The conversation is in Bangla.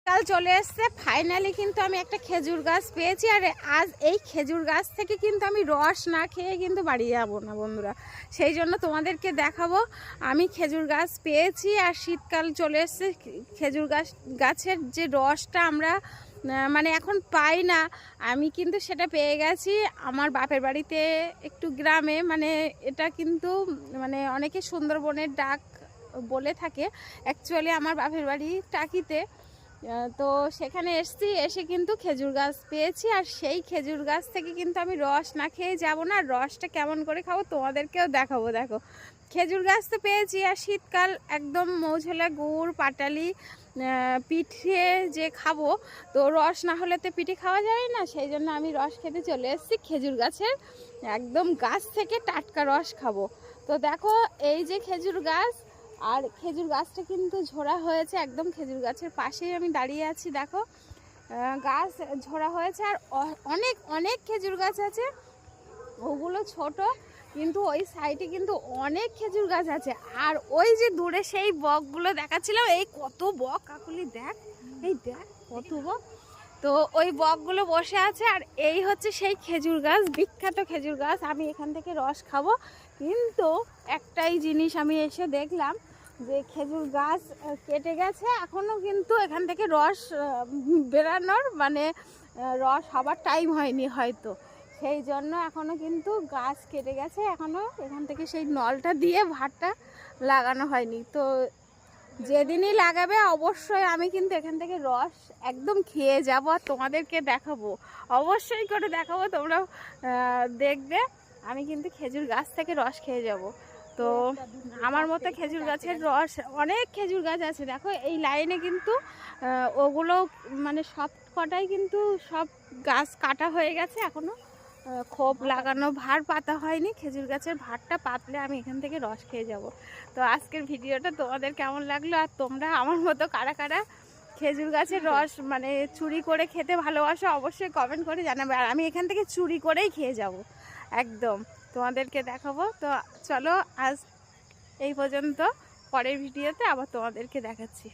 কাল চলে এসছে ফাইনালি, কিন্তু আমি একটা খেজুর গাছ পেয়েছি। আর আজ এই খেজুর গাছ থেকে কিন্তু আমি রস না খেয়ে কিন্তু বাড়ি যাবো না বন্ধুরা। সেই জন্য তোমাদেরকে দেখাবো আমি খেজুর গাছ পেয়েছি। আর শীতকাল চলে এসছে, খেজুর গাছের যে রসটা আমরা মানে এখন পাই না, আমি কিন্তু সেটা পেয়ে গেছি আমার বাপের বাড়িতে, একটু গ্রামে। মানে এটা কিন্তু মানে অনেকে সুন্দরবনের ডাক বলে থাকে, অ্যাকচুয়ালি আমার বাপের বাড়ি টাকিতে। তো সেখানে এসে কিন্তু খেজুর গাছ পেয়েছি। আর সেই খেজুর গাছ থেকে কিন্তু আমি রস না খেয়ে যাব না। রসটা কেমন করে খাবো তোমাদেরকেও দেখাবো। দেখো, খেজুর গাছ তো পেয়েছি, আর শীতকাল একদম মৌঝোলা গুড় পাটালি পিঠে যে খাবো, তো রস না হলে তো পিঠে খাওয়া যায় না। সেই জন্য আমি রস খেতে চলে এসেছি খেজুর গাছের, একদম গাছ থেকে টাটকা রস খাবো। তো দেখো, এই যে খেজুর গাছ, আর খেজুর গাছটা কিন্তু ঝোড়া হয়েছে, একদম খেজুর গাছের পাশেই আমি দাঁড়িয়ে আছি। দেখো, গাছ ঝোড়া হয়েছে, আর অনেক অনেক খেজুর গাছ আছে। ওগুলো ছোট, কিন্তু ওই সাইডে কিন্তু অনেক খেজুর গাছ আছে। আর ওই যে দূরে সেই বকগুলো দেখাচ্ছিলাম, এই কত বক কাকুলি, দেখ এই দেখ কত বক। তো ওই বকগুলো বসে আছে, আর এই হচ্ছে সেই খেজুর গাছ, বিখ্যাত খেজুর গাছ। আমি এখান থেকে রস খাবো, কিন্তু একটাই জিনিস আমি এসে দেখলাম যে খেজুর গাছ কেটে গেছে, এখনও কিন্তু এখান থেকে রস বেরানোর মানে রস হবার টাইম হয়নি হয়তো, সেই জন্য এখনও কিন্তু গাছ কেটে গেছে, এখনও এখান থেকে সেই নলটা দিয়ে ভাতটা লাগানো হয়নি। তো যেদিনই লাগাবে অবশ্যই আমি কিন্তু এখান থেকে রস একদম খেয়ে যাব, আর তোমাদেরকে দেখাবো, অবশ্যই করে দেখাবো, তোমরা দেখবে আমি কিন্তু খেজুর গাছ থেকে রস খেয়ে যাব। তো আমার মতো খেজুর গাছের রস, অনেক খেজুর গাছ আছে দেখো এই লাইনে, কিন্তু ওগুলো মানে সব কটাই কিন্তু সব গাছ কাটা হয়ে গেছে, এখনও খোপ লাগানো ভার পাতা হয়নি। খেজুর গাছের ভারটা পাতলে আমি এখান থেকে রস খেয়ে যাব। তো আজকের ভিডিওটা তোমাদের কেমন লাগলো, আর তোমরা আমার মতো কারা কারা খেজুর গাছের রস মানে চুরি করে খেতে ভালোবাসো, অবশ্যই কমেন্ট করে জানাবে। আর আমি এখান থেকে চুরি করেই খেয়ে যাব, একদম তোমাদেরকে দেখাবো। তো চলো আজ এই পর্যন্ত, পরের ভিডিওতে আবার তোমাদেরকে দেখাচ্ছি।